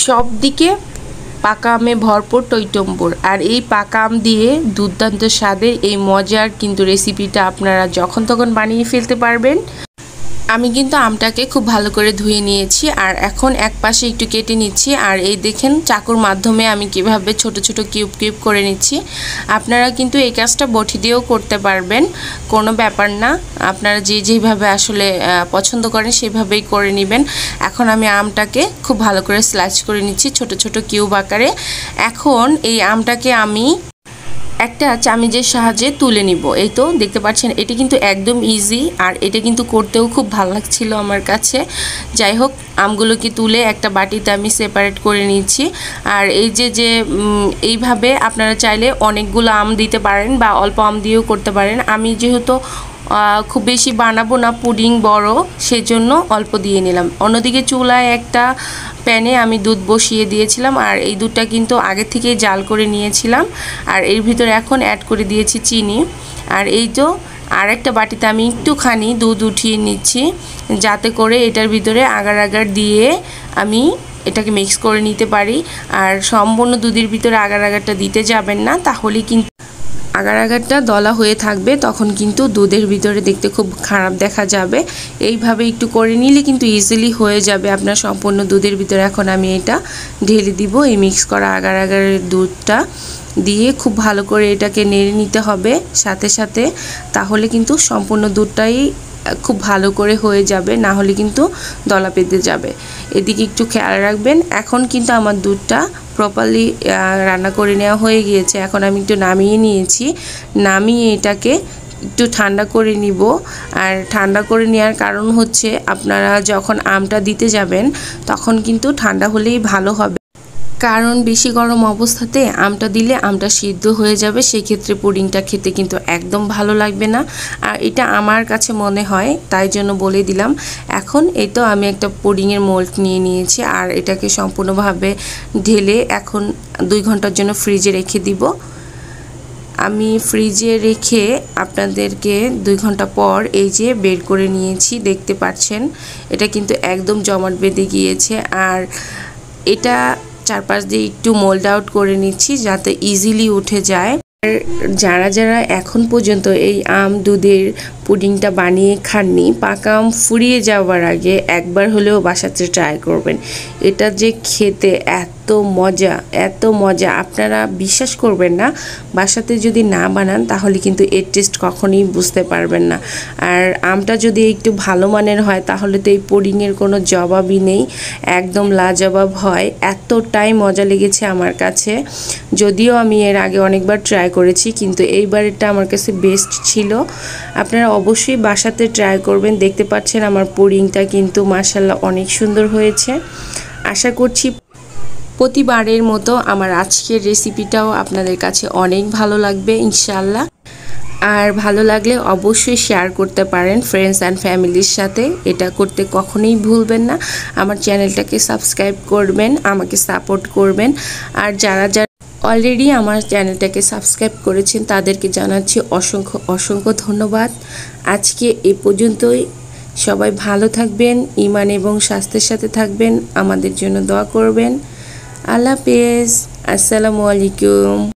সব দিকে পাকা আমে ভরপুর টইটম্বুর। আর এই পাকা আম দিয়ে দুর্দান্ত স্বাদের এই মজার কিন্তু রেসিপিটা আপনারা যখন তখন বানিয়ে ফেলতে পারবেন। আমি কিন্তু আমটাকে খুব ভালো করে ধুয়ে নিয়েছি আর এখন এক পাশে একটু কেটে নিচ্ছি। আর এই দেখেন চাকুর মাধ্যমে আমি কিভাবে ছোট ছোট কিউব কিউব করে নিচ্ছি। আপনারা কিন্তু এই কাজটা বটি দিয়েও করতে পারবেন, কোনো ব্যাপার না। আপনারা যেভাবে আসলে পছন্দ করেন সেভাবেই করে নেবেন। এখন আমি আমটাকে খুব ভালো করে স্লাইস করে নিচ্ছি ছোট ছোট কিউব আকারে। এখন এই আমটাকে আমি একটা চামিচের সাহায্যে তুলে নিব। এই তো দেখতে পাচ্ছেন, এটি কিন্তু একদম ইজি আর এটা কিন্তু করতেও খুব ভালো লাগছিল আমার কাছে। যাই হোক, আমগুলোকে তুলে একটা বাটিতে আমি সেপারেট করে নিচ্ছি। আর এই যে এইভাবে আপনারা চাইলে অনেকগুলো আম দিতে পারেন বা অল্প আম দিয়েও করতে পারেন। আমি যেহেতু খুব বেশি বানাবো না, পুডিং বড়, সেজন্য অল্প দিয়ে নিলাম। অন্যদিকে চুলায় একটা প্যানে আমি দুধ বসিয়ে দিয়েছিলাম আর এই দুধটা কিন্তু আগে থেকেই জাল করে নিয়েছিলাম। আর এর ভিতরে এখন অ্যাড করে দিয়েছি চিনি। আর এই তো আর একটা বাটিতে আমি একটুখানি দুধ উঠিয়ে নিচ্ছি, যাতে করে এটার ভিতরে আগার আগার দিয়ে আমি এটাকে মিক্স করে নিতে পারি। আর সম্পূর্ণ দুধের ভিতরে আগার আগারটা দিতে যাবেন না, তাহলে কিন্তু আগার আগারটা দলা হয়ে থাকবে, তখন কিন্তু দুধের ভিতরে দেখতে খুব খারাপ দেখা যাবে। এইভাবে একটু করে নিলে কিন্তু ইজিলি হয়ে যাবে আপনার সম্পূর্ণ দুধের ভিতরে। এখন আমি এটা ঢেলে দিব এই মিক্স করা আগার আগারের দুধটা দিয়ে খুব ভালো করে এটাকে নেড়ে নিতে হবে সাথে সাথে, তাহলে কিন্তু সম্পূর্ণ দুধটাই খুব ভালো করে হয়ে যাবে, না হলে কিন্তু দলা পেতে যাবে। এদিকে একটু খেয়াল রাখবেন। এখন কিন্তু আমার দুধটা প্রপারলি রান্না করে নেওয়া হয়ে গিয়েছে। এখন আমি একটু নামিয়ে নিয়েছি, নামিয়ে এটাকে একটু ঠান্ডা করে নিব। আর ঠান্ডা করে নেওয়ার কারণ হচ্ছে, আপনারা যখন আমটা দিতে যাবেন তখন কিন্তু ঠান্ডা হলেই ভালো হবে, কারণ বেশি গরম অবস্থাতে আমটা দিলে আমটা সিদ্ধ হয়ে যাবে, সেক্ষেত্রে পুডিংটা খেতে কিন্তু একদম ভালো লাগবে না। আর এটা আমার কাছে মনে হয়, তাই জন্য বলে দিলাম। এখন এই তো আমি একটা পুডিংয়ের মোল্ড নিয়ে নিয়েছি আর এটাকে সম্পূর্ণভাবে ঢেলে এখন 2 ঘন্টার জন্য ফ্রিজে রেখে দিব। আমি ফ্রিজে রেখে আপনাদেরকে 2 ঘন্টা পর এই যে বের করে নিয়েছি, দেখতে পাচ্ছেন এটা কিন্তু একদম জমাট বেঁধে গিয়েছে। আর এটা চারপাশ দিয়ে একটু মোল্ড আউট করে নিচ্ছি যাতে ইজিলি উঠে যায়। আর যারা এখন পর্যন্ত এই আম দুধের পুডিংটা বানিয়ে খাননি, পাকা আম ফুরিয়ে যাওয়ার আগে একবার হলেও বাসাতে ট্রাই করবেন। এটা যে খেতে এত মজা আপনারা বিশ্বাস করবেন না। বাসাতে যদি না বানান তাহলে কিন্তু এর টেস্ট কখনোই বুঝতে পারবেন না। আর আমটা যদি একটু ভালো মানের হয় তাহলে তো এই পুডিংয়ের কোনো জবাবই নেই, একদম লাজবাব হয়। এতটাই মজা লেগেছে আমার কাছে। যদিও আমি এর আগে অনেকবার ট্রাই করেছি, কিন্তু এইবারেরটা আমার কাছে বেস্ট ছিল। আপনারা অবশ্যই বাসাতে ট্রাই করবেন। দেখতে পাচ্ছেন আমার পুডিংটা কিন্তু মাশাআল্লাহ অনেক সুন্দর হয়েছে। আশা করছি প্রতিবারের মতো আমার আজকের রেসিপিটাও আপনাদের কাছে অনেক ভালো লাগবে ইনশাআল্লাহ। আর ভালো লাগলে অবশ্যই শেয়ার করতে পারেন ফ্রেন্ডস অ্যান্ড ফ্যামিলির সাথে। এটা করতে কখনোই ভুলবেন না। আমার চ্যানেলটাকে সাবস্ক্রাইব করবেন, আমাকে সাপোর্ট করবেন। আর যারা অলরেডি আমার চ্যানেলটাকে সাবস্ক্রাইব করেছেন তাদেরকে জানাচ্ছি অসংখ্য ধন্যবাদ। আজকে এ পর্যন্তই। সবাই ভালো থাকবেন, ঈমান এবং স্বাস্থ্যের সাথে থাকবেন, আমাদের জন্য দোয়া করবেন। আল্লাহ হাফেজ, আসসালামু আলাইকুম।